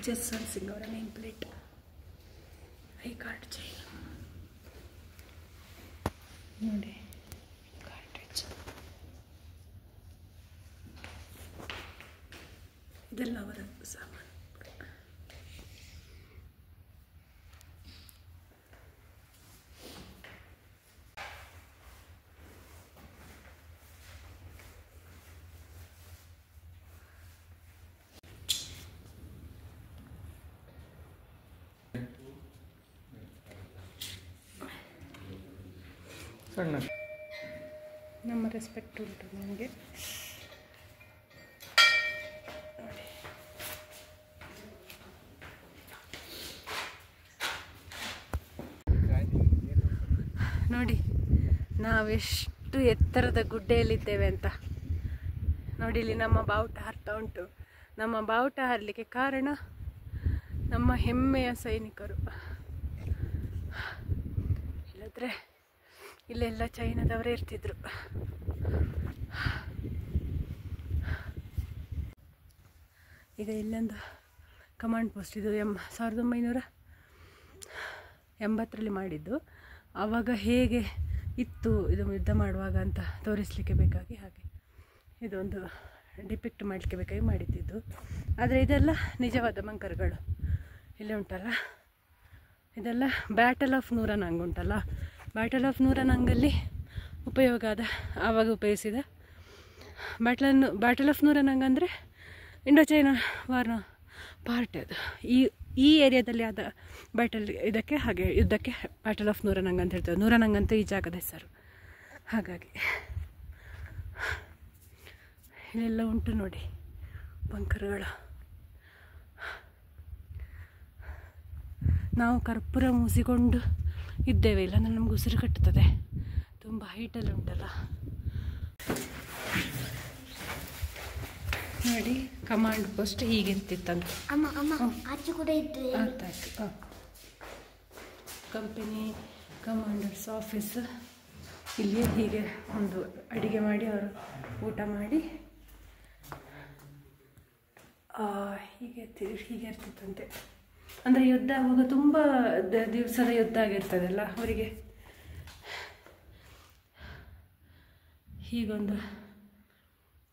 ಜಸ್ವಂತ್ ಸಿಂಗ್ ಅವರ name plate, I card chain ನೋಡಿ, ಕಾರ್ಟ್ರಿಡ್ಜ್, ಇದೆಲ್ಲ ಅವರ ಸಾಮಾನು. ಸಣ್ಣ ನಮ್ಮ ರೆಸ್ಪೆಕ್ಟ್ ಉಂಟು ನನಗೆ. ನೋಡಿ ನಾವೆಷ್ಟು ಎತ್ತರದ ಗುಡ್ಡೆಯಲ್ಲಿದ್ದೇವೆ ಅಂತ. ನೋಡಿ ಇಲ್ಲಿ ನಮ್ಮ ಬಾವುಟ ಹಾರ್ತಾ ಉಂಟು. ನಮ್ಮ ಬಾವುಟ ಹಾರಲಿಕ್ಕೆ ಕಾರಣ ನಮ್ಮ ಹೆಮ್ಮೆಯ ಸೈನಿಕರು. ಇಲ್ಲದ್ರೆ ಇಲ್ಲೆಲ್ಲ ಚೈನಾದವರೇ ಇರ್ತಿದ್ರು. ಈಗ ಇಲ್ಲೊಂದು ಕಮಾಂಡ್ ಪೋಸ್ಟ್, ಇದು 1980ರಲ್ಲಿ ಮಾಡಿದ್ದು. ಆವಾಗ ಹೇಗೆ ಇತ್ತು ಇದು ಯುದ್ಧ ಮಾಡುವಾಗ ಅಂತ ತೋರಿಸಲಿಕ್ಕೆ ಬೇಕಾಗಿ ಹಾಗೆ ಇದೊಂದು ಡಿಪಿಕ್ಟ್ ಮಾಡಲಿಕ್ಕೆ ಬೇಕಾಗಿ ಮಾಡಿದ್ದು. ಆದರೆ ಇದೆಲ್ಲ ನಿಜವಾದ ಬಂಕರ್ಗಳು. ಇಲ್ಲಿ ಉಂಟಲ್ಲ, ಇದೆಲ್ಲ ಬ್ಯಾಟಲ್ ಆಫ್ ನೂರನಾಂಗ್ ಉಂಟಲ್ಲ, ಬ್ಯಾಟಲ್ ಆಫ್ ನೂರನಾಂಗಲ್ಲಿ ಉಪಯೋಗ ಆದ, ಆವಾಗ ಉಪಯೋಗಿಸಿದ ಬ್ಯಾಟಲ್ ಆಫ್ ನೂರನಾಂಗ್ ಅಂದರೆ ಇಂಡೋ ಚೈನಾ ವಾರ್ನ ಪಾರ್ಟ್. ಅದು ಈ ಏರಿಯಾದಲ್ಲಿ ಆದ ಬ್ಯಾಟಲ್, ಇದಕ್ಕೆ ಹಾಗೆ ಯುದ್ಧಕ್ಕೆ ಬ್ಯಾಟಲ್ ಆಫ್ ನೂರನಾಂಗ್ ಅಂತ ಹೇಳ್ತೇವೆ. ನೂರನಾಂಗ್ ಅಂತ ಈ ಜಾಗದ ಹೆಸರು. ಹಾಗಾಗಿ ಇಲ್ಲೆಲ್ಲ ಉಂಟು ನೋಡಿ ಬಂಕರ್ಗಳು. ನಾವು ಕರ್ಪೂರ ಮೂಸಿಕೊಂಡು ಇದ್ದೇವೆ, ಇಲ್ಲ ಅಂದರೆ ನಮ್ಗೆ ಉಸಿರು ಕಟ್ಟುತ್ತದೆ. ತುಂಬ ಹೈಟಲ್ಲಿ ಉಂಟಲ್ಲ ನೋಡಿ. ಕಮಾಂಡ್ ಪೋಸ್ಟ್ ಹೀಗಿರ್ತಿತ್ತಂತ. ಆಚೆ ಕೂಡ ಇತ್ತು. ಆಯ್ತಾಯ್ತು. ಕಂಪನಿ ಕಮಾಂಡರ್ಸ್ ಆಫೀಸ್ ಇಲ್ಲಿ ಹೀಗೆ ಒಂದು ಅಡಿಗೆ ಮಾಡಿ ಅವರು ಊಟ ಮಾಡಿ ಹೀಗೆ ಇರ್ತಿತ್ತಂತೆ. ಅಂದರೆ ಯುದ್ಧ ಆವಾಗ ತುಂಬ ದಿವಸದ ಯುದ್ಧ ಆಗಿರ್ತದಲ್ಲ ಅವರಿಗೆ. ಹೀಗೊಂದು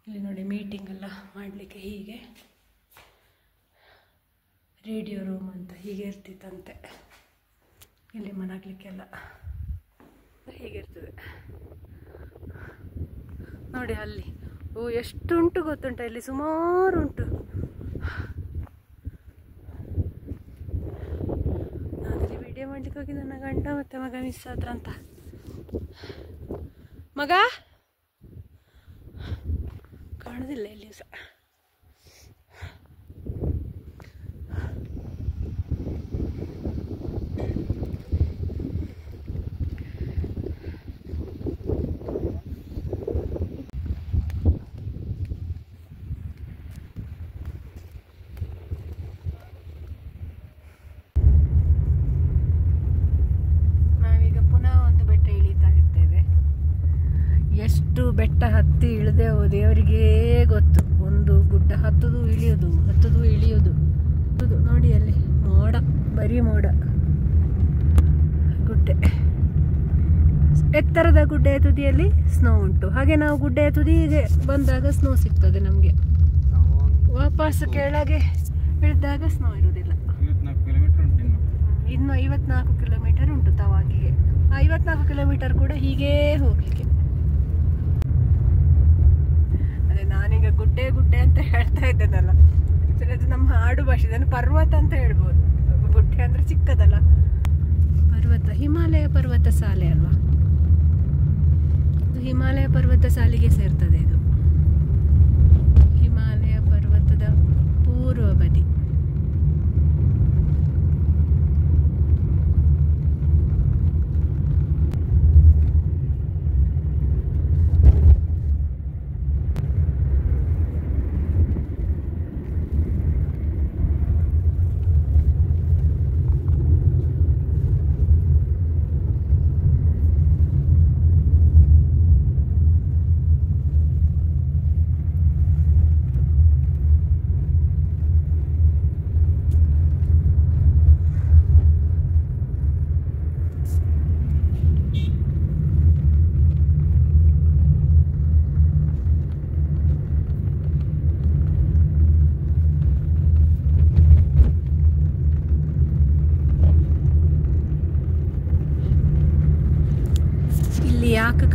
ಇಲ್ಲಿ ನೋಡಿ ಮೀಟಿಂಗ್ ಎಲ್ಲ ಮಾಡಲಿಕ್ಕೆ ಹೀಗೆ ರೇಡಿಯೋ ರೂಮ್ ಅಂತ ಹೀಗೆ ಇರ್ತಿತ್ತಂತೆ. ಇಲ್ಲಿ ಮನಾಗಲಿಕ್ಕೆಲ್ಲ ಹೀಗಿರ್ತದೆ ನೋಡಿ. ಅಲ್ಲಿ ಎಷ್ಟು ಉಂಟು ಗೊತ್ತುಂಟ, ಇಲ್ಲಿ ಸುಮಾರು ಉಂಟು. ನಾನಲ್ಲಿ ವಿಡಿಯೋ ಮಾಡ್ಲಿಕ್ಕೆ ಹೋಗಿ ನನ್ನ ಗಂಡ ಮತ್ತು ಮಗ ಮಿಸ್ ಆದ್ರಂತ. ಮಗ ಕಾಣೋದಿಲ್ಲ ಎಲ್ಲಿಯೂ ಸಹ. ಎಷ್ಟು ಬೆಟ್ಟ ಹತ್ತಿ ಇಳಿದೆ ದೇವರಿಗೇ ಗೊತ್ತು. ಒಂದು ಗುಡ್ಡ ಹತ್ತುದು ಇಳಿಯೋದು ನೋಡಿ. ಅಲ್ಲಿ ಮೋಡ, ಬರೀ ಮೋಡ. ಗುಡ್ಡೆ, ಎತ್ತರದ ಗುಡ್ಡೆಯ ತುದಿಯಲ್ಲಿ ಸ್ನೋ ಉಂಟು. ಹಾಗೆ ನಾವು ಗುಡ್ಡೆಯ ತುದಿಗೆ ಬಂದಾಗ ಸ್ನೋ ಸಿಗ್ತದೆ ನಮಗೆ. ವಾಪಸ್ ಕೆಳಗೆ ಇಳಿದಾಗ ಸ್ನೋ ಇರುವುದಿಲ್ಲ. ಇನ್ನು 54 ಕಿಲೋಮೀಟರ್ ಉಂಟು ತವಾಂಗಿಗೆ. 54 ಕಿಲೋಮೀಟರ್ ಕೂಡ ಹೀಗೇ ಹೋಗ್ಲಿಕ್ಕೆ. ನಾನೀಗ ಗುಡ್ಡೆ ಅಂತ ಹೇಳ್ತಾ ಇದ್ದೇನಲ್ಲ, ಅದು ನಮ್ಮ ಆಡು ಭಾಷೆ. ಇದನ್ನು ಪರ್ವತ ಅಂತ ಹೇಳ್ಬೋದು. ಗುಡ್ಡೆ ಅಂದ್ರೆ ಚಿಕ್ಕದಲ್ಲ, ಪರ್ವತ. ಹಿಮಾಲಯ ಪರ್ವತ ಸಾಲೆ ಅಲ್ವಾ, ಹಿಮಾಲಯ ಪರ್ವತ ಸಾಲಿಗೆ ಸೇರ್ತದೆ ಇದು. ಹಿಮಾಲಯ ಪರ್ವತದ ಪೂರ್ವ ಬದಿ.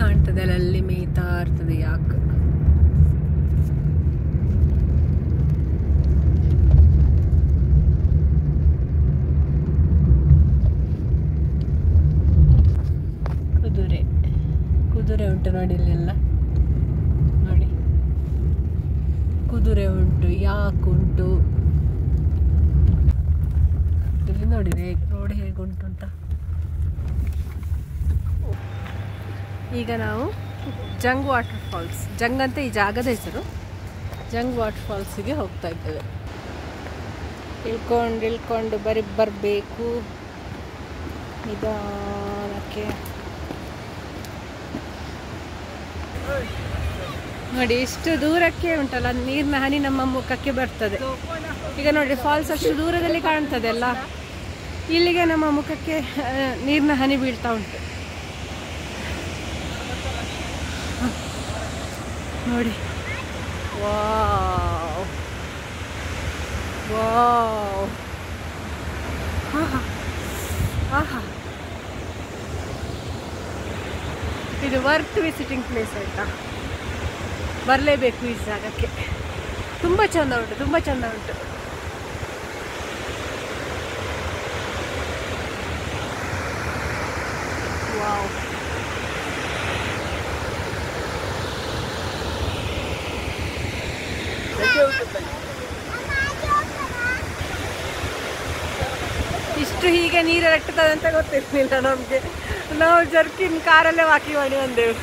ಕಾಣ್ತದೆ ಅಲ್ಲ, ಅಲ್ಲಿ ಮೇಯ್ತಾ ಇರ್ತದೆ ಯಾಕೆ. ಕುದುರೆ ಕುದುರೆ ಉಂಟು ನೋಡಿ, ಇಲ್ಲೆಲ್ಲ ನೋಡಿ ಕುದುರೆ ಉಂಟು, ಯಾಕುಂಟು ಇಲ್ಲಿ ನೋಡಿ ರೋಡ್ ಹೇಗುಂಟು ಅಂತ. ಈಗ ನಾವು ಜಂಗ್ ವಾಟರ್ ಫಾಲ್ಸ್, ಜಂಗ್ ಅಂತ ಈ ಜಾಗದ ಹೆಸರು, ಜಂಗ್ ವಾಟರ್ ಫಾಲ್ಸಿಗೆ ಹೋಗ್ತಾ ಇದ್ದೇವೆ. ಇಳ್ಕೊಂಡು ಬರಬೇಕು ನಿಧಾನಕ್ಕೆ. ನೋಡಿ ಇಷ್ಟು ದೂರಕ್ಕೆ ಉಂಟಲ್ಲ ನೀರಿನ ಹನಿ ನಮ್ಮ ಮುಖಕ್ಕೆ ಬರ್ತದೆ. ಈಗ ನೋಡಿ ಫಾಲ್ಸ್ ಅಷ್ಟು ದೂರದಲ್ಲಿ ಕಾಣ್ತದೆ ಅಲ್ಲ, ಇಲ್ಲಿಗೆ ನಮ್ಮ ಮುಖಕ್ಕೆ ನೀರಿನ ಹನಿ ಬೀಳ್ತಾ ಉಂಟು ನೋಡಿ. ವಾವ್ ವಾವ್, ಆಹಾ, ಇದು ವರ್ತ್ ವಿಸಿಟಿಂಗ್ ಪ್ಲೇಸ್ ಆಯ್ತಾ, ಬರಲೇಬೇಕು ಈ ಜಾಗಕ್ಕೆ. ತುಂಬ ಚೆಂದ ಉಂಟು, ತುಂಬ ಚೆಂದ ಉಂಟು. ವಾವ್, ಇಷ್ಟು ಹೀಗೆ ನೀರು ರಟ್ಟುತ್ತದೆ ಅಂತ ಗೊತ್ತಿರಲಿಲ್ಲ ನಮಗೆ. ನಾವು ಜರ್ಕಿನ್ ಕಾರಲ್ಲೇ ಹಾಕಿ ಮಾಡಿ ಬಂದೆವು.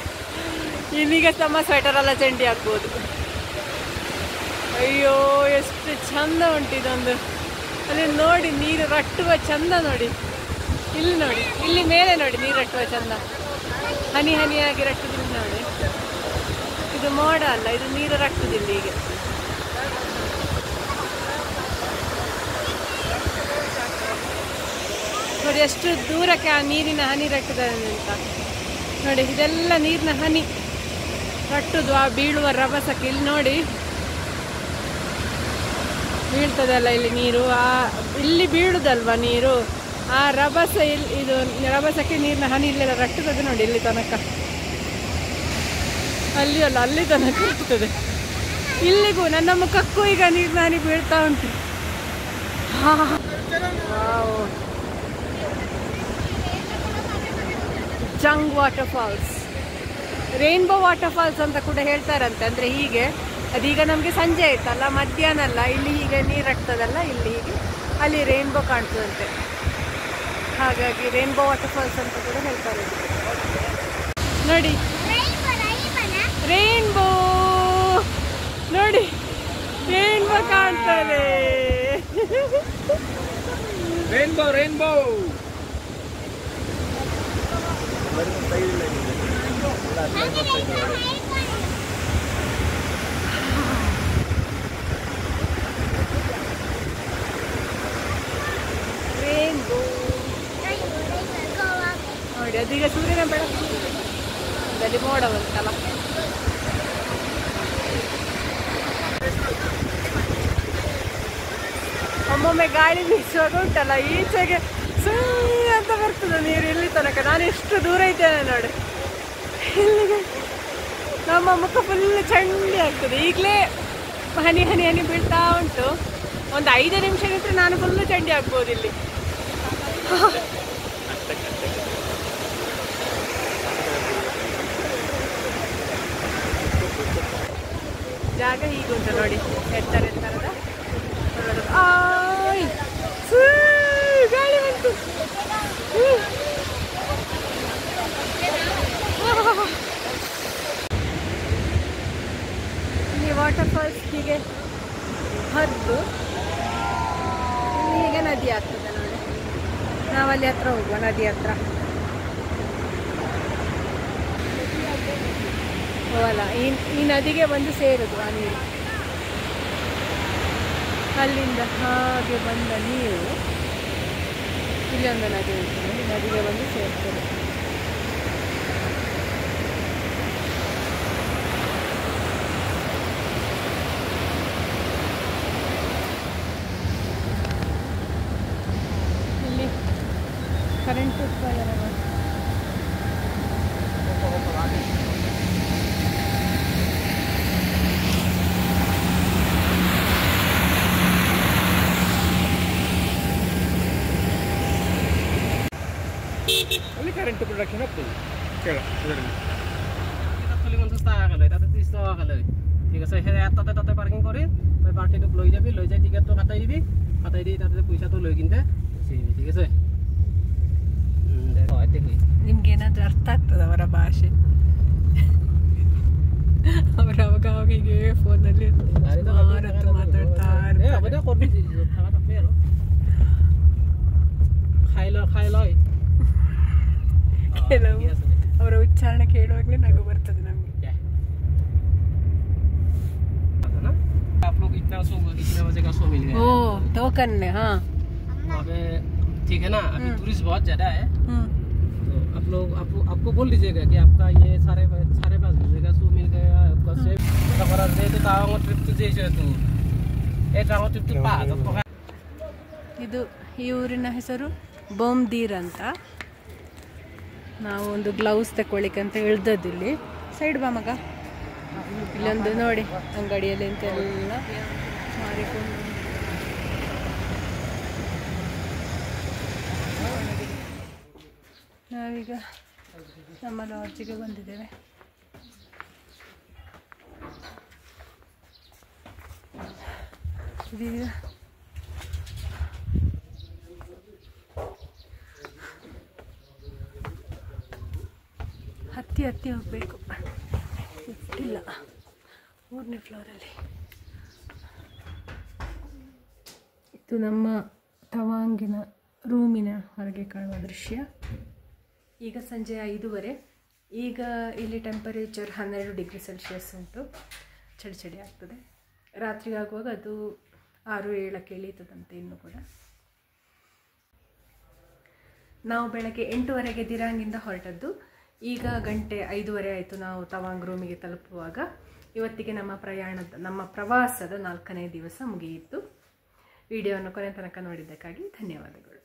ಇನ್ನೀಗ ತಮ್ಮ ಸ್ವೆಟರ್ ಎಲ್ಲ ಚಂಡಿ ಆಗ್ಬೋದು. ಅಯ್ಯೋ ಎಷ್ಟು ಚಂದ ಉಂಟು ಇದೊಂದು. ಅಲ್ಲಿ ನೋಡಿ ನೀರು ರಟ್ಟುವ ಚಂದ ನೋಡಿ, ಇಲ್ಲಿ ನೋಡಿ, ಇಲ್ಲಿ ಮೇಲೆ ನೋಡಿ ನೀರು ರಟ್ಟುವ ಚಂದ, ಹನಿ ಹನಿಯಾಗಿ ರಟ್ಟುದಿಲ್ಲ ನೋಡಿ. ಇದು ಮೋಡ ಅಲ್ಲ, ಇದು ನೀರು ರಟ್ಟುದಿಲ್ಲ. ಹೀಗೆ ನೋಡಿ ಎಷ್ಟು ದೂರಕ್ಕೆ ಆ ನೀರಿನ ಹನಿ ರಟ್ಟುತ್ತದೆ ಅಂತ ನೋಡಿ. ಇದೆಲ್ಲ ನೀರಿನ ಹನಿ ರಟ್ಟುದು ಆ ಬೀಳುವ ರಭಸಕ್ಕೆ. ಇಲ್ಲಿ ನೋಡಿ ಬೀಳ್ತದಲ್ಲ ಇಲ್ಲಿ ನೀರು, ಇಲ್ಲಿ ಬೀಳುದಲ್ವ ನೀರು, ಆ ರಭಸ ಇದು ರಭಸಕ್ಕೆ ನೀರಿನ ಹನಿ ಇಲ್ಲೆಲ್ಲ ರಟ್ಟುತ್ತದೆ ನೋಡಿ. ಇಲ್ಲಿ ತನಕ, ಅಲ್ಲಿ ಅಲ್ಲ ಅಲ್ಲಿ ತನಕ ಇರ್ತದೆ. ಇಲ್ಲಿಗೂ ನನ್ನ ಮುಖಕ್ಕೂ ಈಗ ನೀರಿನ ಹನಿ ಬೀಳ್ತಾ ಉಂಟು. ಜಂಗ್ water falls, rainbow water falls ಅಂತ ಕೂಡ ಹೇಳ್ತಾರಂತೆ. ಅಂದರೆ ಹೀಗೆ ಅದೀಗ ನಮಗೆ ಸಂಜೆ ಆಯ್ತಲ್ಲ, ಮಧ್ಯಾಹ್ನ ಅಲ್ಲ, ಇಲ್ಲಿ ಹೀಗೆ ನೀರು ಹಾಕ್ತದಲ್ಲ, ಇಲ್ಲಿ ಹೀಗೆ ಅಲ್ಲಿ ರೈನ್ಬೋ ಕಾಣ್ತದಂತೆ. ಹಾಗಾಗಿ ರೈನ್ಬೋ ವಾಟರ್ ಫಾಲ್ಸ್ ಅಂತ ಕೂಡ ಹೇಳ್ತಾರೆ. ನೋಡಿ ರೈನ್ಬೋ, ನೋಡಿ ರೈನ್ಬೋ ಕಾಣ್ತದೆ. ರೈನ್ಬೋ ರೈನ್ಬೋ ರೇನ್ಬೋ ನೋಡಿ. ಅದೀಗ ಸೂರ್ಯನ ಬೆಳಕು, ಅಲ್ಲಿ ಮೋಡ ಬಂತಲ್ಲ. ಒಮ್ಮೊಮ್ಮೆ ಗಾಳಿ ಬೀಸುವಾಗ ಉಂಟಲ್ಲ, ಈಚೆಗೆ ಸುಮ್ಮನೆ ಅಂತ ಬರ್ತದೆ ನೀರು ಇಲ್ಲಿ ತನಕ. ನಾನು ಎಷ್ಟು ದೂರ ಇದ್ದೇನೆ ನೋಡಿ, ಇಲ್ಲಿಗೆ ನಮ್ಮ ಮುಖ ಫುಲ್ ಚಂಡಿ ಆಗ್ತದೆ. ಈಗಲೇ ಹನಿ ಹನಿ ಹನಿ ಬೀಳ್ತಾ ಉಂಟು. ಒಂದು 5 ನಿಮಿಷ ನಿಂತರೆ ನಾನು ಫುಲ್ಲು ಚಂಡಿ ಆಗ್ಬೋದು ಇಲ್ಲಿ. ಜಾಗ ಹೀಗುಂಟು ನೋಡಿ, ಎತ್ತರ ಎತ್ತರದ. ಗಾಳಿ ಬಂತು. ಇಲ್ಲಿ ವಾಟರ್ ಫಾಲ್ಸ್ ಹೀಗೆ ಹರಿದು ಹೀಗೆ ನದಿ ಆಗ್ತದೆ ನೋಡಿ. ನಾವಲ್ಲಿ ಹತ್ರ ಹೋಗುವ, ನದಿ ಹತ್ರ ಹೋಗಲ್ಲ. ಈ ನದಿಗೆ ಬಂದು ಸೇರುದು ಆ ನೀರು. ಅಲ್ಲಿಂದ ಹಾಗೆ ಬಂದ ನೀರು ಇಲ್ಲೊಂದು ನದಿ ಉಂಟು, ನದಿಗೆ ಬಂದು ಸೇರ್ತದೆ. ಇಲ್ಲಿ ಕರೆಂಟ್ ಉತ್ಪಾದನೆ ಮಾಡಿ ಅಲ್ಲಿ ಕರೆಂಟ್ ಪ್ರೊಡಕ್ಷನ್ ಆಗ್ತದೆ ಕೇಳ ಇದರಲ್ಲಿ তাতলি 50 টাকা গেল তাতে 30 টাকা গেল ঠিক আছে হে তাতে তাতে পার্কিং কৰি তই পাৰ্টিটোক লৈ যাবি লৈ যাই টিকেটটো কাটাই দিবি কাটাই দি তাতে পইচাটো লৈ কিনে সিবি ঠিক আছে হয় দেখি ನಿಮ್ಗೆ ಏನಾದರೂ ಅರ್ಥ ಆಗ್ತದ ಅವರ ಭಾಷೆ ಅವರು ಅವಾಗ ಹೀಗೆ ಫೋನಲ್ಲಿ ಮಾತಾಡ್ತಾ এ হ'ব দে কৰবি থাকা থাকে আৰু খাই লয় ಕೆಲವು ಅವರ ಉಚ್ಚಾರಣೆ ಕೇಳುವಾಗಲೇ ನಗು ಬರ್ತದೆ ನಮಗೆ आप लोग इतना बजे का शो मिल गया ओ टोकन ने हाँ अबे ठीक है ना अभी टूरिस्ट बहुत ज़्यादा है तो आप लोग आपको बोल दीजिएगा कि आपका ये सारे पास मिलेगा शो मिल गया आपका सेफ हमारा दे तावांग ट्रिप तो जैसे तो ए तावांग ट्रिप तो पास आपको ಇದು ಈ ಊರಿನ ಹೆಸರು ಬೊಮ್ದೀರ್ ಅಂತ. ನಾವು ಒಂದು ಗ್ಲೌಸ್ ತಗೊಳ್ಳಿಕ್ಕೆ ಅಂತ ಇಳ್ದದ್ದಿಲ್ಲಿ ಸೈಡ್ ಬಾ ಮಗ. ಇಲ್ಲೊಂದು ನೋಡಿ ಅಂಗಡಿಯಲ್ಲಿ ಅಂತೆಲ್ಲ ಮಾರಿಕೊಂಡು ನಾವೀಗ ನಮ್ಮ ಲಾಡ್ಜಿಗೆ ಬಂದಿದ್ದೇವೆ. ಇದೀಗ ಹತ್ತಿ ಹೋಗಬೇಕು. ಲಿಫ್ಟ್ ಇಲ್ಲ 3ನೇ ಫ್ಲೋರಲ್ಲಿ. ಇದು ನಮ್ಮ ತವಾಂಗಿನ ರೂಮಿನ ಹೊರಗೆ ಕಾಣುವ ದೃಶ್ಯ. ಈಗ ಸಂಜೆ 5:30. ಈಗ ಇಲ್ಲಿ ಟೆಂಪರೇಚರ್ 12 ಡಿಗ್ರಿ ಸೆಲ್ಸಿಯಸ್ ಉಂಟು. ಚಳಿ ಆಗ್ತದೆ. ರಾತ್ರಿಗೆ ಆಗುವಾಗ ಅದು 6-7ಕ್ಕೆ ಇಳೀತದಂತೆ ಇನ್ನೂ ಕೂಡ. ನಾವು ಬೆಳಗ್ಗೆ 8:30ಗೆ ದಿರಾಂಗಿಂದ ಹೊರಟದ್ದು. ಈಗ ಗಂಟೆ 5:30 ಆಯಿತು ನಾವು ತವಾಂಗ್ ರೂಮಿಗೆ ತಲುಪುವಾಗ. ಇವತ್ತಿಗೆ ನಮ್ಮ ಪ್ರವಾಸದ 4ನೇ ದಿವಸ ಮುಗಿಯಿತು. ವಿಡಿಯೋವನ್ನು ಕೊನೆ ತನಕ ನೋಡಿದ್ದಕ್ಕಾಗಿ ಧನ್ಯವಾದಗಳು.